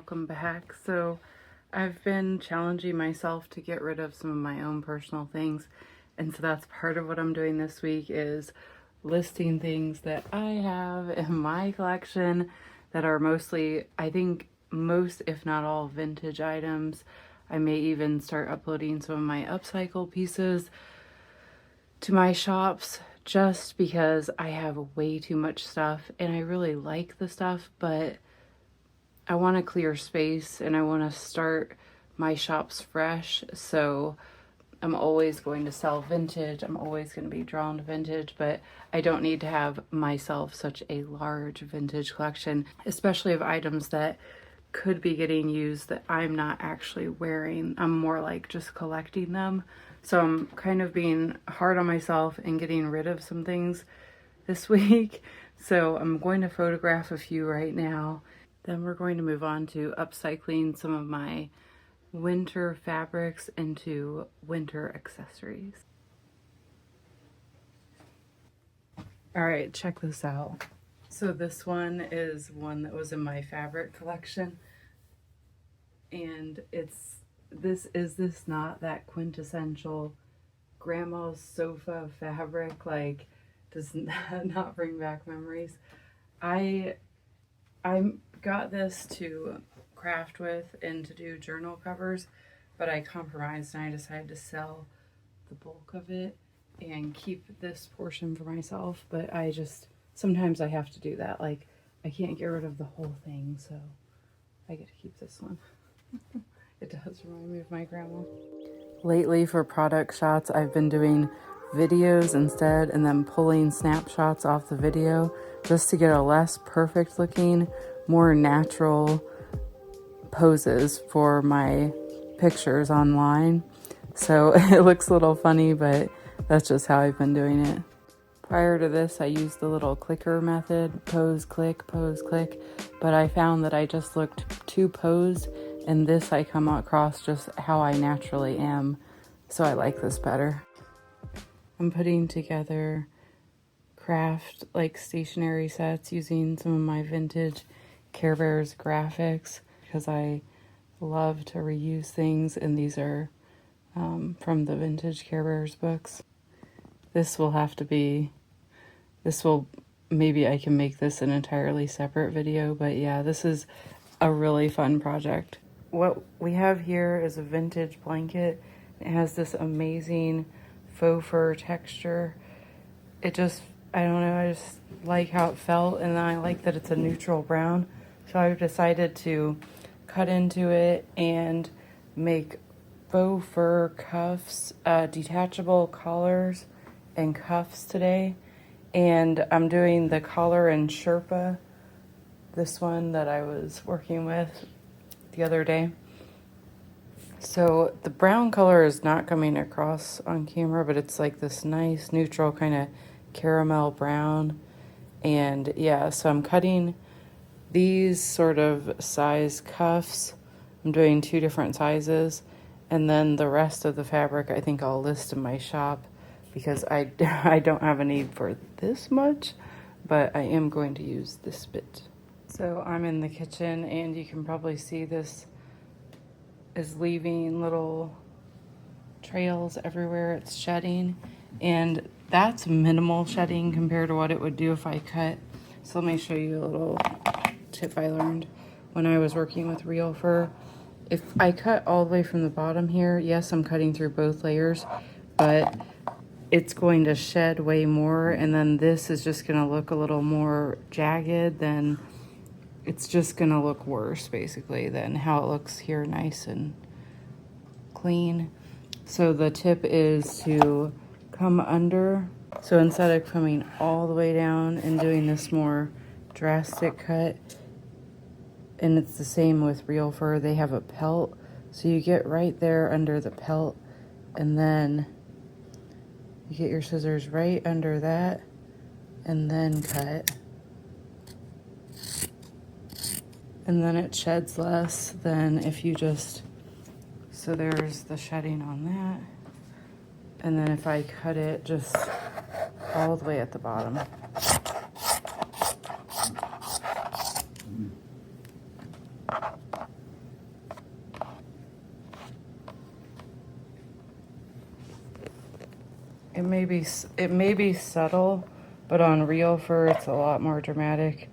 welcome back. So I've been challenging myself to get rid of some of my own personal things, and so that's part of what I'm doing this week is listing things that I have in my collection that are mostly, I think most if not all, vintage items. I may even start uploading some of my upcycle pieces to my shops just because I have way too much stuff and I really like the stuff, but I want to clear space and I want to start my shops fresh. So I'm always going to sell vintage. I'm always going to be drawn to vintage, but I don't need to have myself such a large vintage collection, especially of items that could be getting used that I'm not actually wearing. I'm more like just collecting them. So I'm kind of being hard on myself and getting rid of some things this week. So I'm going to photograph a few right now. Then we're going to move on to upcycling some of my winter fabrics into winter accessories. All right, check this out. So this one is one that was in my fabric collection, and this not that quintessential grandma's sofa fabric, like does not bring back memories. I got this to craft with and to do journal covers, but I compromised and I decided to sell the bulk of it and keep this portion for myself. But sometimes I have to do that. Like, I can't get rid of the whole thing, so I get to keep this one. It does remind me of my grandma. Lately, for product shots, I've been doing videos instead and then pulling snapshots off the video just to get a less perfect looking, more natural poses for my pictures online. So it looks a little funny, but that's just how I've been doing it. Prior to this, I used the little clicker method, pose, click, but I found that I just looked too posed, and this I come across just how I naturally am. So I like this better. I'm putting together craft like stationery sets using some of my vintage Care Bears graphics because I love to reuse things, and these are from the vintage Care Bears books. Maybe I can make this an entirely separate video, but yeah, this is a really fun project. What we have here is a vintage blanket. It has this amazing faux fur texture. I don't know, I just like how it felt, and then I like that it's a neutral brown. So I've decided to cut into it and make faux fur cuffs, detachable collars and cuffs today. And I'm doing the collar in Sherpa, this one that I was working with the other day. So the brown color is not coming across on camera, but it's like this nice neutral kind of caramel brown. And yeah, so I'm cutting these sort of size cuffs. I'm doing 2 different sizes, and then the rest of the fabric I think I'll list in my shop because I don't have a need for this much, but I am going to use this bit. So I'm in the kitchen, and you can probably see this is leaving little trails everywhere. It's shedding, and that's minimal shedding compared to what it would do if I cut. So let me show you a little tip I learned when I was working with real fur. If I cut all the way from the bottom here, yes, I'm cutting through both layers, but it's going to shed way more, and then this is just going to look a little more jagged, then it's just going to look worse basically than how it looks here, nice and clean. So the tip is to come under. So instead of coming all the way down and doing this more drastic cut, and it's the same with real fur, they have a pelt, so you get right there under the pelt, and then you get your scissors right under that and then cut, and then it sheds less than if you just, so there's the shedding on that. And then if I cut it just all the way at the bottom. it may be subtle, but on real fur it's a lot more dramatic.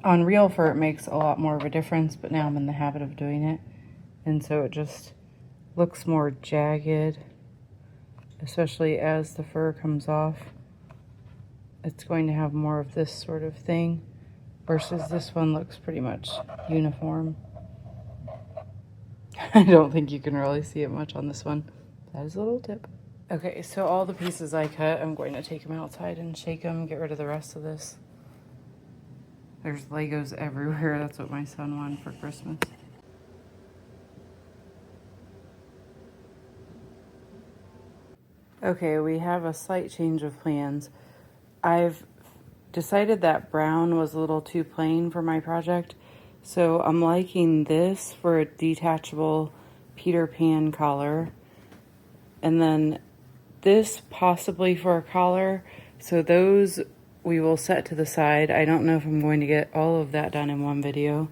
On real fur it makes a lot more of a difference, but now I'm in the habit of doing it, and so it just looks more jagged, especially as the fur comes off. It's going to have more of this sort of thing, versus this one looks pretty much uniform. I don't think you can really see it much on this one. That is a little tip. Okay, so all the pieces I cut, I'm going to take them outside and shake them, get rid of the rest of this. There's Legos everywhere. That's what my son wanted for Christmas. Okay, we have a slight change of plans. I've decided that brown was a little too plain for my project, so I'm liking this for a detachable Peter Pan collar, and then this possibly for a collar. So those we will set to the side. I don't know if I'm going to get all of that done in one video,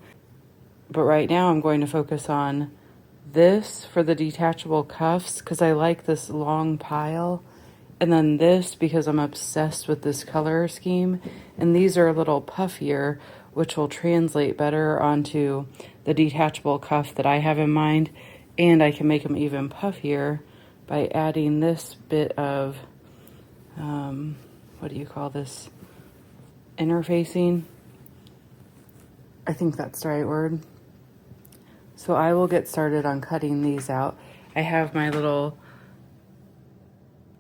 but right now I'm going to focus on this for the detachable cuffs because I like this long pile, and then this because I'm obsessed with this color scheme, and these are a little puffier, which will translate better onto the detachable cuff that I have in mind, and I can make them even puffier by adding this bit of what do you call this, interfacing? I think that's the right word. So I will get started on cutting these out. I have my little,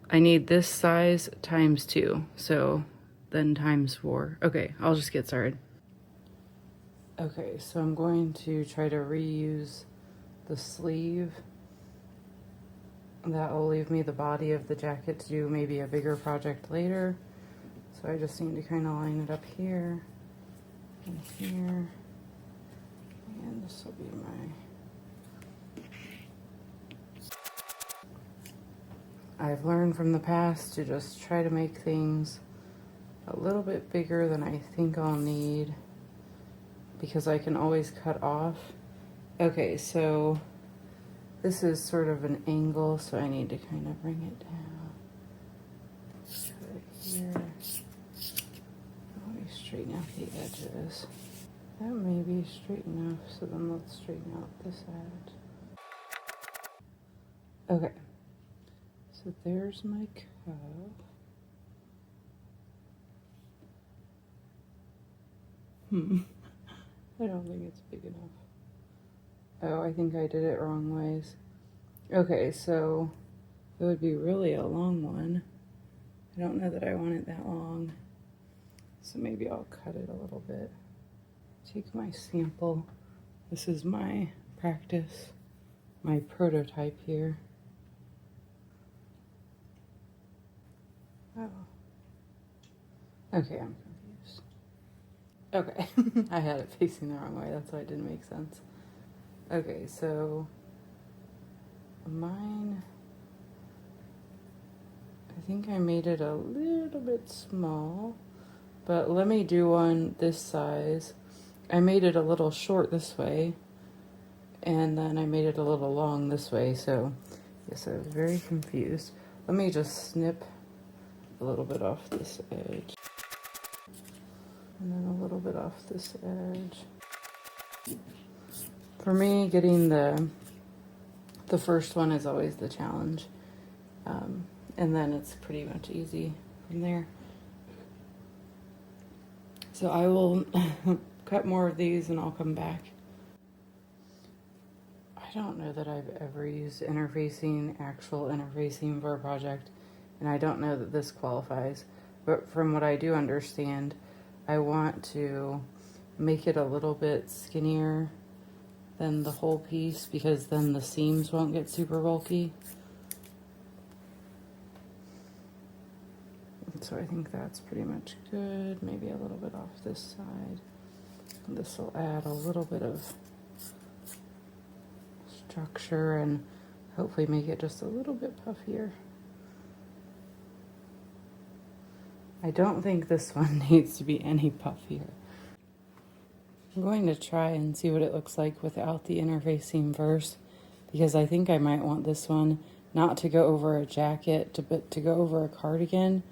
I need this size times 2, so then times 4. Okay, I'll just get started. Okay, so I'm going to try to reuse the sleeve. That will leave me the body of the jacket to do maybe a bigger project later. So I just need to kind of line it up here and here. And this will be my... I've learned from the past to just try to make things a little bit bigger than I think I'll need, because I can always cut off. Okay, so this is sort of an angle, so I need to kind of bring it down. Cut it here. Let me straighten out the edges. That may be straight enough, so then let's straighten out this edge. Okay, so there's my cuff. I don't think it's big enough. Oh, I think I did it wrong ways. Okay, so it would be really a long one. I don't know that I want it that long, so maybe I'll cut it a little bit. Take my sample. This is my practice, my prototype here. Oh. Okay, I'm confused. Okay, I had it facing the wrong way. That's why it didn't make sense. Okay, so mine, I think I made it a little bit small, but let me do one this size. I made it a little short this way, and then I made it a little long this way, so yes, I was very confused. Let me just snip a little bit off this edge, and then a little bit off this edge. For me, getting the first one is always the challenge, and then it's pretty much easy from there. So I will cut more of these and I'll come back. I don't know that I've ever used actual interfacing for a project, and I don't know that this qualifies, but from what I do understand, I want to make it a little bit skinnier than the whole piece, because then the seams won't get super bulky. So I think that's pretty much good. Maybe a little bit off this side. This will add a little bit of structure and hopefully make it just a little bit puffier. I don't think this one needs to be any puffier. I'm going to try and see what it looks like without the interfacing verse, because I think I might want this one not to go over a jacket, but to go over a cardigan.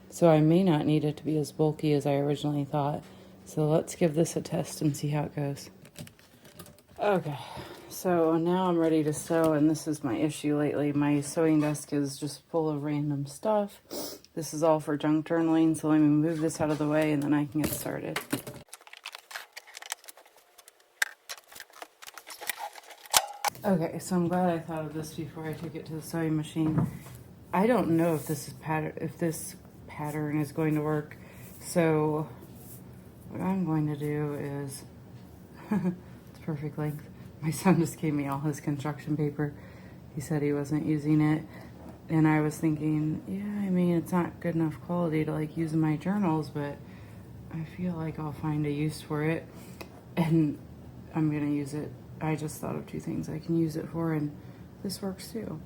So I may not need it to be as bulky as I originally thought. So let's give this a test and see how it goes. Okay, so now I'm ready to sew, and this is my issue lately. My sewing desk is just full of random stuff. This is all for junk journaling, so let me move this out of the way and then I can get started. Okay, so I'm glad I thought of this before I took it to the sewing machine. I don't know if this pattern is going to work. So what I'm going to do is it's perfect length. My son just gave me all his construction paper. He said he wasn't using it. And I was thinking, yeah, I mean, it's not good enough quality to like use in my journals, but I feel like I'll find a use for it. And I'm gonna use it. I just thought of two things I can use it for, and this works too.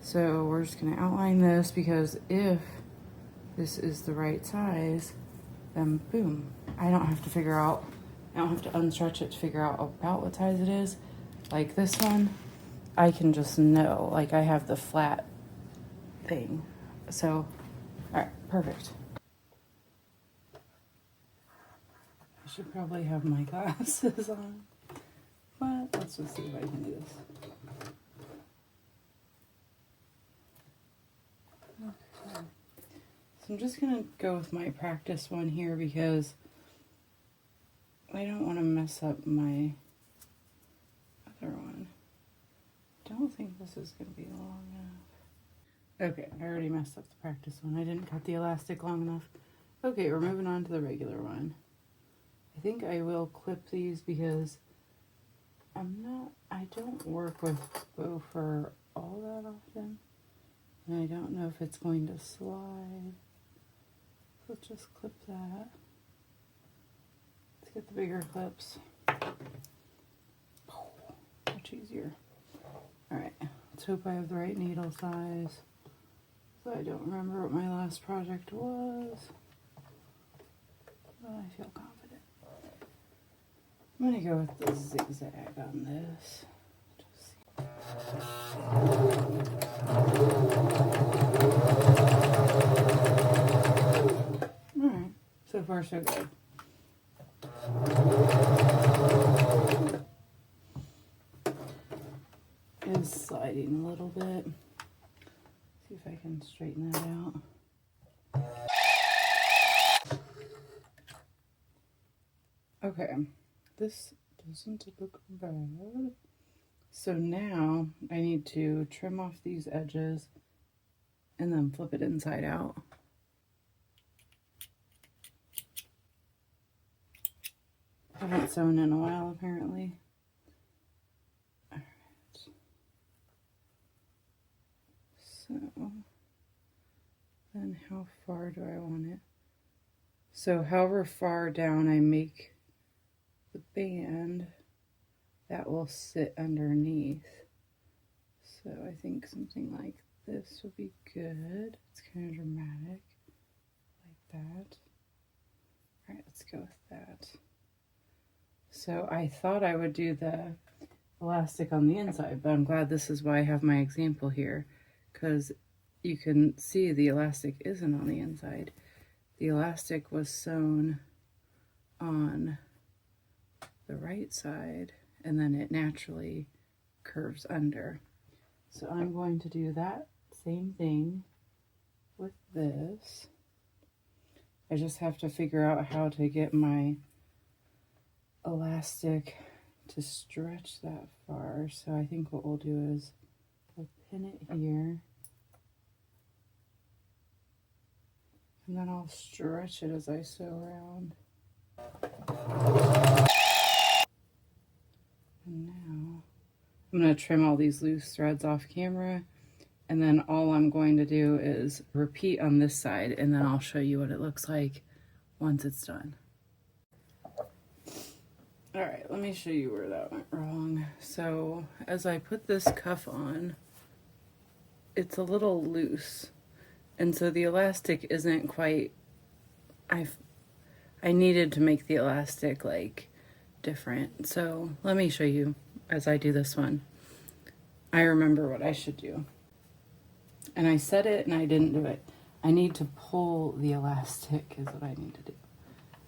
So we're just gonna outline this, because if this is the right size, then boom. I don't have to unstretch it to figure out about what size it is. Like this one, I can just know, like I have the flat thing. So, all right, perfect. I should probably have my glasses on, but let's just see if I can do this. Okay. So I'm just gonna go with my practice one here because I don't want to mess up my other one. I don't think this is gonna be long enough. Okay, I already messed up the practice one. I didn't cut the elastic long enough. Okay, we're moving on to the regular one. I think I will clip these because I don't work with faux fur all that often. And I don't know if it's going to slide. So let's just clip that. Let's get the bigger clips. Much easier. Alright, let's hope I have the right needle size. So I don't remember what my last project was, but I feel confident. I'm gonna go with the zigzag on this. Alright, so far so good. It's sliding a little bit. See if I can straighten that out. Okay, this doesn't look bad. So now I need to trim off these edges and then flip it inside out. I haven't sewn in a while apparently. Alright. So then how far do I want it? So however far down I make the band, that will sit underneath. So I think something like this would be good. It's kind of dramatic, like that. All right, let's go with that. So I thought I would do the elastic on the inside, but I'm glad this is why I have my example here, because you can see the elastic isn't on the inside. The elastic was sewn on the right side, and then it naturally curves under. So I'm going to do that same thing with this. I just have to figure out how to get my elastic to stretch that far. So I think what we'll do is we'll pin it here, and then I'll stretch it as I sew around. And now I'm going to trim all these loose threads off camera, and then all I'm going to do is repeat on this side, and then I'll show you what it looks like once it's done. All right, let me show you where that went wrong. So as I put this cuff on, it's a little loose, and so the elastic isn't quite, I needed to make the elastic like different. So let me show you as I do this one. I remember what I should do. And I said it and I didn't do it. I need to pull the elastic is what I need to do.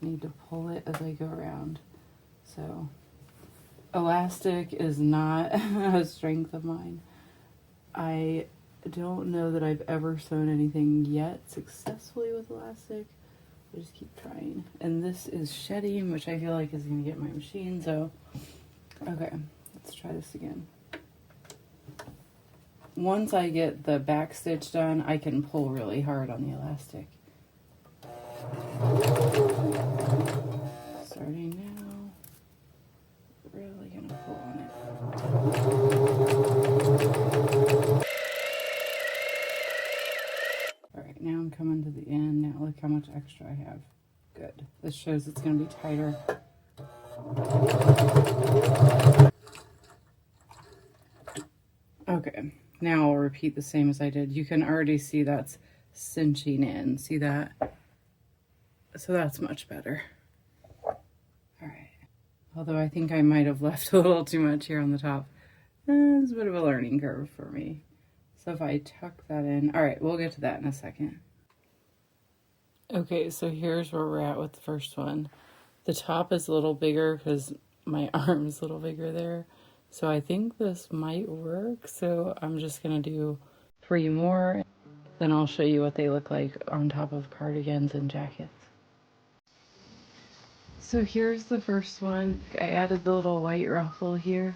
I need to pull it as I go around. So elastic is not a strength of mine. I don't know that I've ever sewn anything yet successfully with elastic. I just keep trying. And this is shedding, which I feel like is going to get my machine. So, okay, let's try this again. Once I get the back stitch done, I can pull really hard on the elastic. Starting now, really gonna pull on it. All right, now I'm coming to the end. Now look how much extra I have. Good. This shows it's gonna be tighter. Okay. Now I'll repeat the same as I did. You can already see that's cinching in. See that? So that's much better. All right. Although I think I might have left a little too much here on the top. It's a bit of a learning curve for me. So if I tuck that in, all right, we'll get to that in a second. Okay, so here's where we're at with the first one. The top is a little bigger because my arm's a little bigger there. So I think this might work. So I'm just gonna do 3 more. Then I'll show you what they look like on top of cardigans and jackets. So here's the first one. I added the little white ruffle here.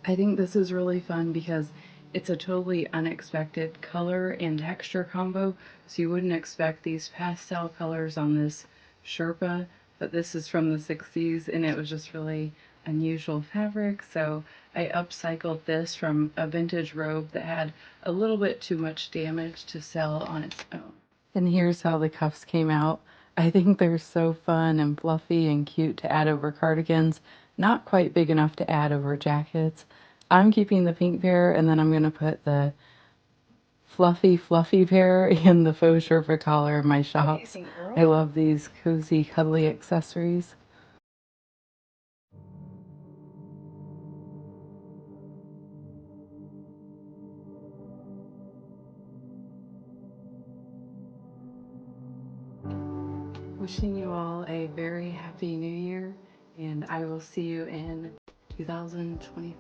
I think this is really fun because it's a totally unexpected color and texture combo. So you wouldn't expect these pastel colors on this sherpa, but this is from the 60s and it was just really unusual fabric. So I upcycled this from a vintage robe that had a little bit too much damage to sell on its own. And here's how the cuffs came out. I think they're so fun and fluffy and cute to add over cardigans. Not quite big enough to add over jackets. I'm keeping the pink pair, and then I'm going to put the fluffy pair in the faux sherpa collar in my shops. I love these cozy, cuddly accessories. Wishing you all a very happy new year, and I will see you in 2025.